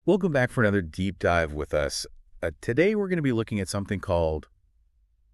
Welcome back for another deep dive with us. Today we're going to be looking at something called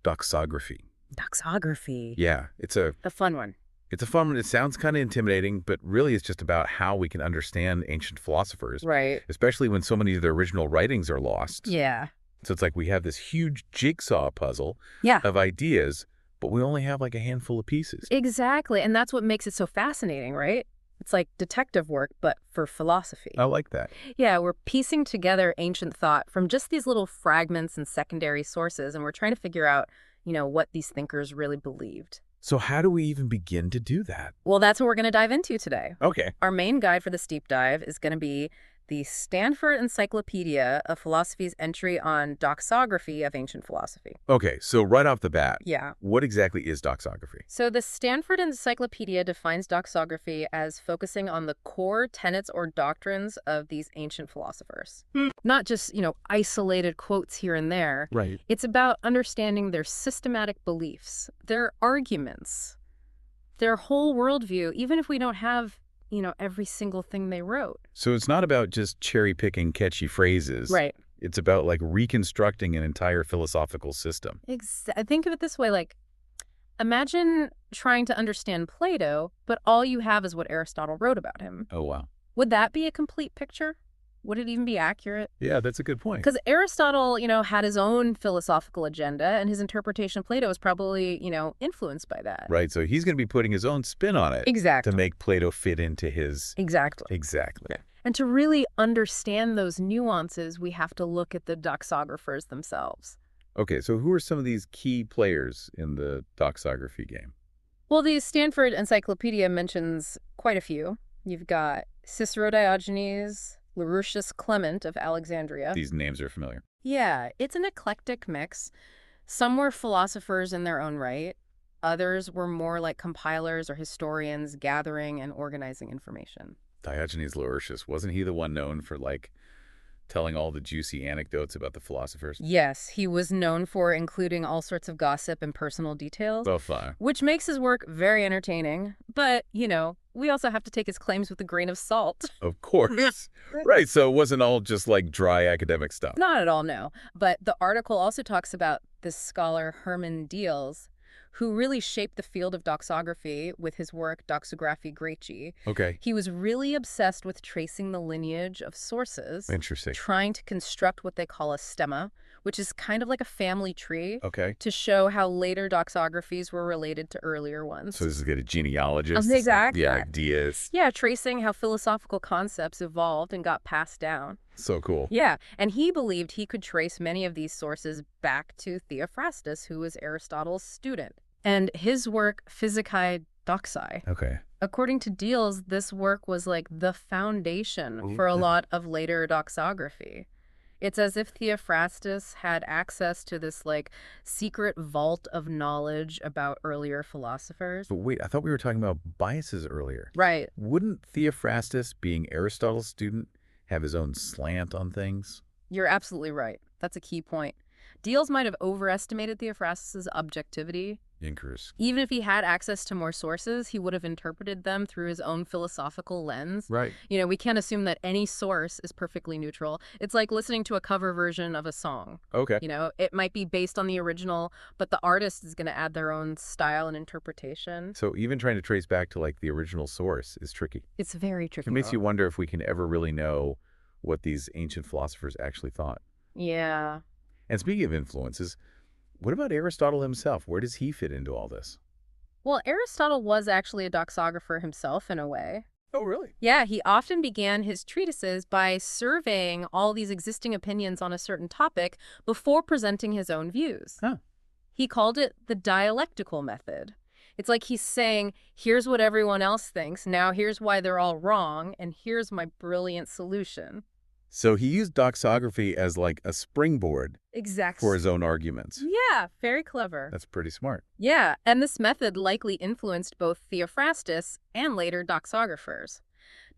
doxography. Doxography. Yeah, The fun one. it's a fun one. It sounds kind of intimidating, but really it's just about how we can understand ancient philosophers, Right. especially when so many of their original writings are lost. Yeah. So it's like we have this huge jigsaw puzzle Yeah. of ideas, but we only have like a handful of pieces. Exactly. And that's what makes it so fascinating, right? It's like detective work, but for philosophy. I like that. Yeah, we're piecing together ancient thought from just these little fragments and secondary sources, and we're trying to figure out, what these thinkers really believed. So how do we even begin to do that? Well, that's what we're going to dive into today. Okay. Our main guide for this deep dive is going to be the Stanford Encyclopedia of Philosophy's entry on doxography of ancient philosophy. Okay, so right off the bat, Yeah. what exactly is doxography? So the Stanford Encyclopedia defines doxography as focusing on the core tenets or doctrines of these ancient philosophers. Not just, isolated quotes here and there. Right. It's about understanding their systematic beliefs, their arguments, their whole worldview, even if we don't have every single thing they wrote. So it's not about just cherry-picking catchy phrases. Right. It's about, like, reconstructing an entire philosophical system. Think of it this way, like, imagine trying to understand Plato, but all you have is what Aristotle wrote about him. Oh, wow. Would that be a complete picture? Would it even be accurate? Yeah, that's a good point. Because Aristotle, had his own philosophical agenda, and his interpretation of Plato was probably, influenced by that. Right, so he's going to be putting his own spin on it Exactly. to make Plato fit into his... Exactly. Exactly. And to really understand those nuances, we have to look at the doxographers themselves. Okay, so who are some of these key players in the doxography game? Well, the Stanford Encyclopedia mentions quite a few. You've got Cicero Diogenes, Laurentius Clement of Alexandria. These names are familiar. Yeah, it's an eclectic mix. Some were philosophers in their own right. Others were more like compilers or historians gathering and organizing information. Diogenes Laertius, wasn't he the one known for, like, telling all the juicy anecdotes about the philosophers? Yes, he was known for including all sorts of gossip and personal details, So far. which makes his work very entertaining. But, we also have to take his claims with a grain of salt. Of course. Right, so it wasn't all just, like, dry academic stuff. Not at all, no. But the article also talks about this scholar Hermann Diels, who really shaped the field of doxography with his work Doxography Graecii. Okay. He was really obsessed with tracing the lineage of sources, Interesting. trying to construct what they call a stemma, which is kind of like a family tree, Okay. to show how later doxographies were related to earlier ones. So this is good, a genealogist. Exactly. The ideas. Yeah, tracing how philosophical concepts evolved and got passed down. So cool. Yeah, and he believed he could trace many of these sources back to Theophrastus, who was Aristotle's student. And his work, Physicae Doxae. Okay. According to Diels, this work was like the foundation for a lot of later doxography. It's as if Theophrastus had access to this, like, secret vault of knowledge about earlier philosophers. But wait, I thought we were talking about biases earlier. Right. Wouldn't Theophrastus, being Aristotle's student, have his own slant on things? You're absolutely right. That's a key point. Diels might have overestimated Theophrastus's objectivity. Incorrect. Even if he had access to more sources, he would have interpreted them through his own philosophical lens. Right. We can't assume that any source is perfectly neutral. It's like listening to a cover version of a song. Okay. It might be based on the original, but the artist is going to add their own style and interpretation. So even trying to trace back to, like, the original source is tricky. It's very tricky. It makes you wonder if we can ever really know what these ancient philosophers actually thought. Yeah. And speaking of influences, what about Aristotle himself? Where does he fit into all this? Well, Aristotle was actually a doxographer himself in a way. Oh, really? Yeah, he often began his treatises by surveying all these existing opinions on a certain topic before presenting his own views. Huh. He called it the dialectical method. It's like he's saying, here's what everyone else thinks, now here's why they're all wrong, and here's my brilliant solution. So he used doxography as, like, a springboard Exactly. for his own arguments. Yeah, very clever. That's pretty smart. Yeah, and this method likely influenced both Theophrastus and later doxographers.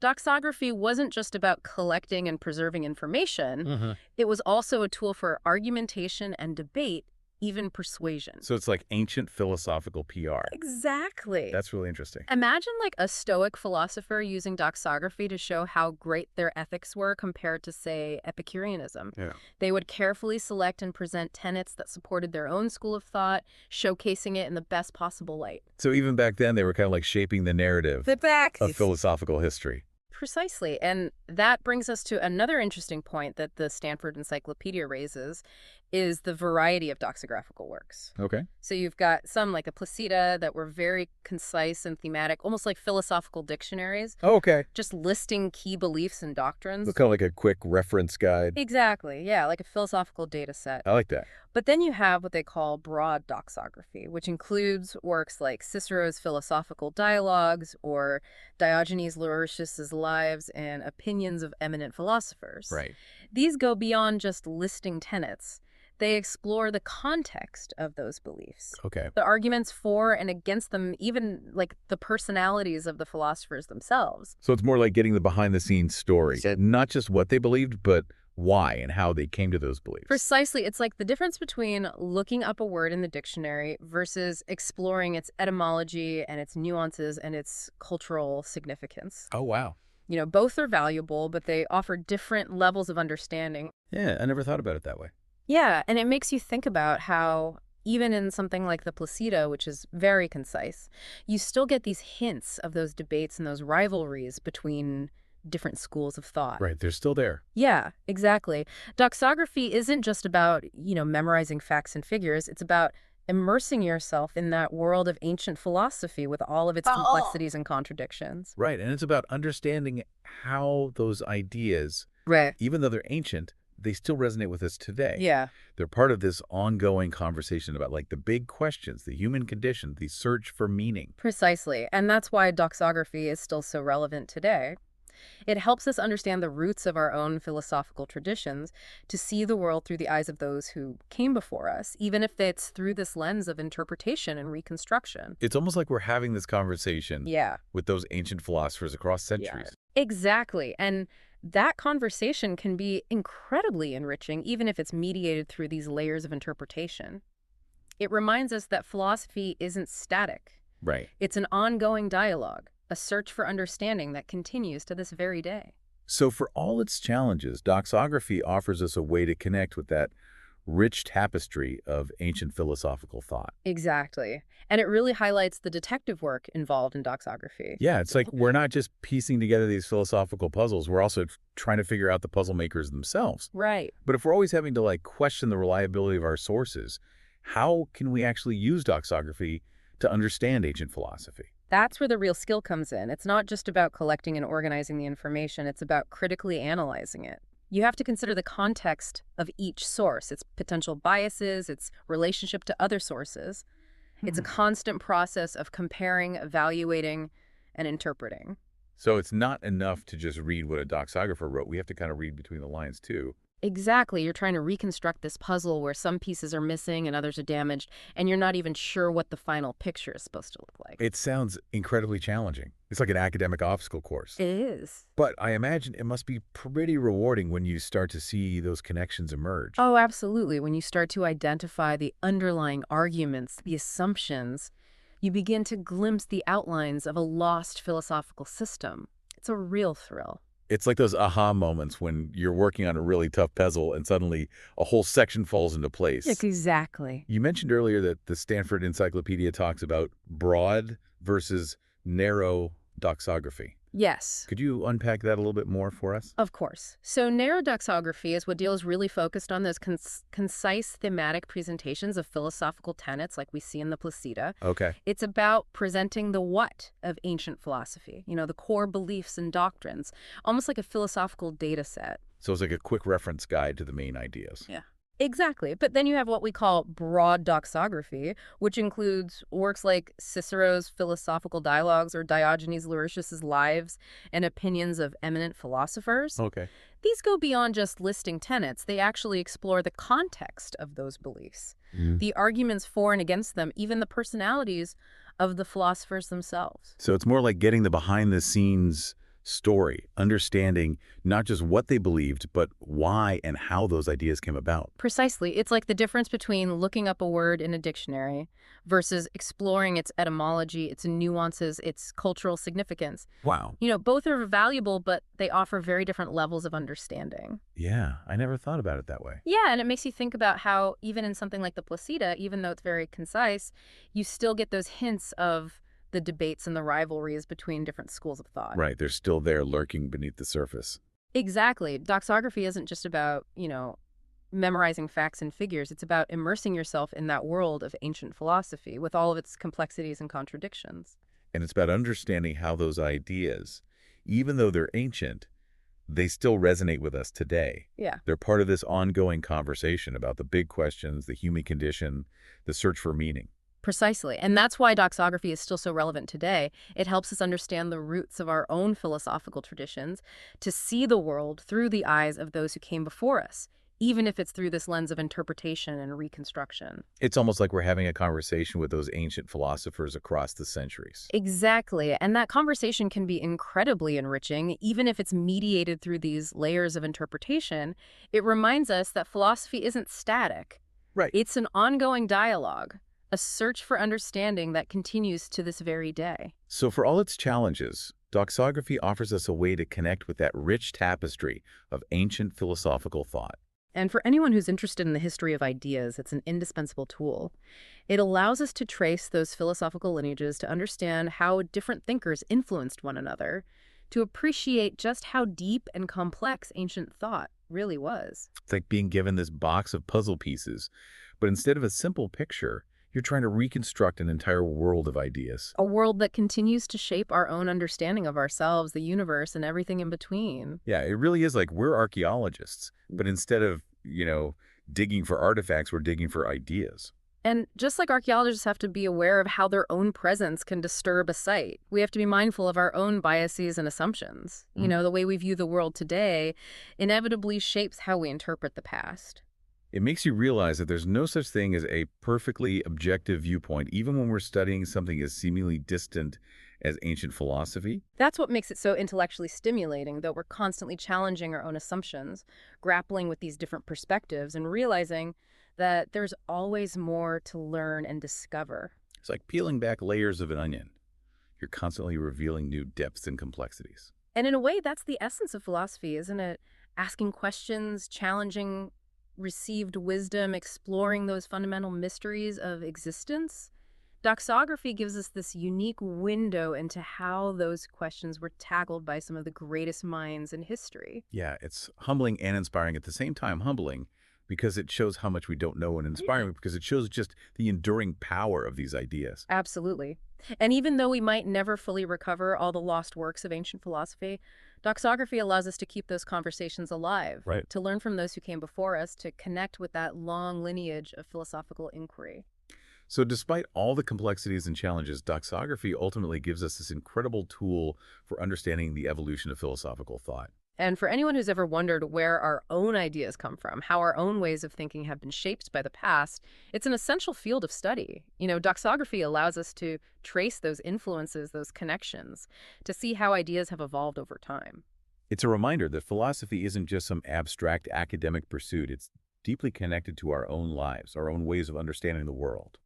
Doxography wasn't just about collecting and preserving information. It was also a tool for argumentation and debate, even persuasion. So it's like ancient philosophical PR. Exactly. That's really interesting. Imagine like a Stoic philosopher using doxography to show how great their ethics were compared to, say, Epicureanism. Yeah. They would carefully select and present tenets that supported their own school of thought, showcasing it in the best possible light. So even back then, they were kind of like shaping the narrative of philosophical history. Precisely. And that brings us to another interesting point that the Stanford Encyclopedia raises is the variety of doxographical works. Okay. So you've got some like the Placida that were very concise and thematic, almost like philosophical dictionaries, Oh, okay. just listing key beliefs and doctrines. So kind of like a quick reference guide. Exactly. Yeah, like a philosophical data set. I like that. But then you have what they call broad doxography, which includes works like Cicero's Philosophical Dialogues or Diogenes Laertius's Lives and Opinions of Eminent Philosophers. Right. These go beyond just listing tenets. They explore the context of those beliefs, Okay. the arguments for and against them, even like the personalities of the philosophers themselves. So it's more like getting the behind-the-scenes story. Not just what they believed, but why and how they came to those beliefs. Precisely. It's like the difference between looking up a word in the dictionary versus exploring its etymology and its nuances and its cultural significance. Oh, wow. You know, both are valuable, but they offer different levels of understanding. Yeah, I never thought about it that way. Yeah, and it makes you think about how even in something like the Placida, which is very concise, you still get these hints of those debates and those rivalries between different schools of thought. Right, they're still there. Yeah, exactly. Doxography isn't just about, memorizing facts and figures. It's about immersing yourself in that world of ancient philosophy with all of its complexities and contradictions. Right, and it's about understanding how those ideas, Right. even though they're ancient, they still resonate with us today. Yeah. They're part of this ongoing conversation about like the big questions, the human condition, the search for meaning. Precisely. And that's why doxography is still so relevant today. It helps us understand the roots of our own philosophical traditions, to see the world through the eyes of those who came before us, even if it's through this lens of interpretation and reconstruction. It's almost like we're having this conversation Yeah. with those ancient philosophers across centuries. Exactly. And that conversation can be incredibly enriching, even if it's mediated through these layers of interpretation. It reminds us that philosophy isn't static. Right. It's an ongoing dialogue, a search for understanding that continues to this very day. So for all its challenges, doxography offers us a way to connect with that rich tapestry of ancient philosophical thought. Exactly. And it really highlights the detective work involved in doxography. Yeah, it's like we're not just piecing together these philosophical puzzles, we're also trying to figure out the puzzle makers themselves. Right. But if we're always having to like question the reliability of our sources, how can we actually use doxography to understand ancient philosophy? That's where the real skill comes in. It's not just about collecting and organizing the information, it's about critically analyzing it. You have to consider the context of each source, its potential biases, its relationship to other sources. It's a constant process of comparing, evaluating, and interpreting. So it's not enough to just read what a doxographer wrote. We have to kind of read between the lines too. Exactly. You're trying to reconstruct this puzzle where some pieces are missing and others are damaged, and you're not even sure what the final picture is supposed to look like. It sounds incredibly challenging. It's like an academic obstacle course. It is. But I imagine it must be pretty rewarding when you start to see those connections emerge. Oh, absolutely. When you start to identify the underlying arguments, the assumptions, you begin to glimpse the outlines of a lost philosophical system. It's a real thrill. It's like those aha moments when you're working on a really tough puzzle and suddenly a whole section falls into place. Exactly. You mentioned earlier that the Stanford Encyclopedia talks about broad versus narrow doxography. Yes. Could you unpack that a little bit more for us? Of course. So narrow doxography is what deals really focused on those concise thematic presentations of philosophical tenets like we see in the Placida. Okay. It's about presenting the what of ancient philosophy, the core beliefs and doctrines, almost like a philosophical data set. So it's like a quick reference guide to the main ideas. Yeah. Exactly. But then you have what we call broad doxography, which includes works like Cicero's Philosophical Dialogues or Diogenes Laertius's Lives and Opinions of Eminent Philosophers. Okay. These go beyond just listing tenets. They actually explore the context of those beliefs, the arguments for and against them, even the personalities of the philosophers themselves. So it's more like getting the behind-the-scenes story, understanding not just what they believed, but why and how those ideas came about. Precisely. It's like the difference between looking up a word in a dictionary versus exploring its etymology, its nuances, its cultural significance. Wow. Both are valuable, but they offer very different levels of understanding. Yeah, I never thought about it that way. Yeah, and it makes you think about how even in something like the Placida, even though it's very concise, you still get those hints of the debates and the rivalries between different schools of thought. Right, they're still there lurking beneath the surface. Exactly. Doxography isn't just about, memorizing facts and figures. It's about immersing yourself in that world of ancient philosophy with all of its complexities and contradictions. And it's about understanding how those ideas, even though they're ancient, they still resonate with us today. Yeah. They're part of this ongoing conversation about the big questions, the human condition, the search for meaning. Precisely. And that's why doxography is still so relevant today. It helps us understand the roots of our own philosophical traditions, to see the world through the eyes of those who came before us, even if it's through this lens of interpretation and reconstruction. It's almost like we're having a conversation with those ancient philosophers across the centuries. Exactly. And that conversation can be incredibly enriching, even if it's mediated through these layers of interpretation. It reminds us that philosophy isn't static. Right. It's an ongoing dialogue, a search for understanding that continues to this very day. So for all its challenges, doxography offers us a way to connect with that rich tapestry of ancient philosophical thought. And for anyone who's interested in the history of ideas, it's an indispensable tool. It allows us to trace those philosophical lineages, to understand how different thinkers influenced one another, to appreciate just how deep and complex ancient thought really was. It's like being given this box of puzzle pieces, but instead of a simple picture, you're trying to reconstruct an entire world of ideas. A world that continues to shape our own understanding of ourselves, the universe, and everything in between. Yeah, it really is like we're archaeologists, but instead of, digging for artifacts, we're digging for ideas. And just like archaeologists have to be aware of how their own presence can disturb a site, we have to be mindful of our own biases and assumptions. The way we view the world today inevitably shapes how we interpret the past. It makes you realize that there's no such thing as a perfectly objective viewpoint, even when we're studying something as seemingly distant as ancient philosophy. That's what makes it so intellectually stimulating, though we're constantly challenging our own assumptions, grappling with these different perspectives, and realizing that there's always more to learn and discover. It's like peeling back layers of an onion. You're constantly revealing new depths and complexities. And in a way, that's the essence of philosophy, isn't it? Asking questions, challenging received wisdom, exploring those fundamental mysteries of existence. Doxography gives us this unique window into how those questions were tackled by some of the greatest minds in history. Yeah, it's humbling and inspiring at the same time. Humbling because it shows how much we don't know, and inspiring because it shows just the enduring power of these ideas. Absolutely. And even though we might never fully recover all the lost works of ancient philosophy, doxography allows us to keep those conversations alive, Right. to learn from those who came before us, to connect with that long lineage of philosophical inquiry. So despite all the complexities and challenges, doxography ultimately gives us this incredible tool for understanding the evolution of philosophical thought. And for anyone who's ever wondered where our own ideas come from, how our own ways of thinking have been shaped by the past, it's an essential field of study. Doxography allows us to trace those influences, those connections, to see how ideas have evolved over time. It's a reminder that philosophy isn't just some abstract academic pursuit. It's deeply connected to our own lives, our own ways of understanding the world.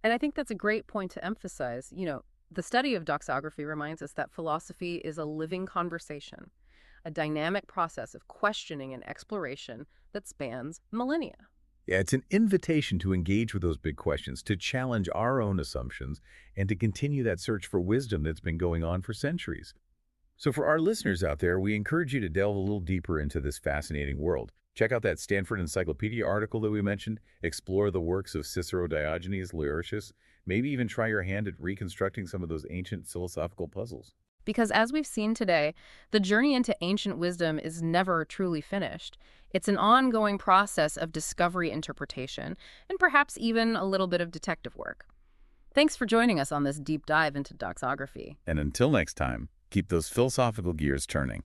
And I think that's a great point to emphasize. The study of doxography reminds us that philosophy is a living conversation, a dynamic process of questioning and exploration that spans millennia. Yeah, it's an invitation to engage with those big questions, to challenge our own assumptions, and to continue that search for wisdom that's been going on for centuries. So for our listeners out there, we encourage you to delve a little deeper into this fascinating world. Check out that Stanford Encyclopedia article that we mentioned, explore the works of Cicero, Diogenes, Laertius, maybe even try your hand at reconstructing some of those ancient philosophical puzzles. Because as we've seen today, the journey into ancient wisdom is never truly finished. It's an ongoing process of discovery, interpretation, and perhaps even a little bit of detective work. Thanks for joining us on this deep dive into doxography. And until next time, keep those philosophical gears turning.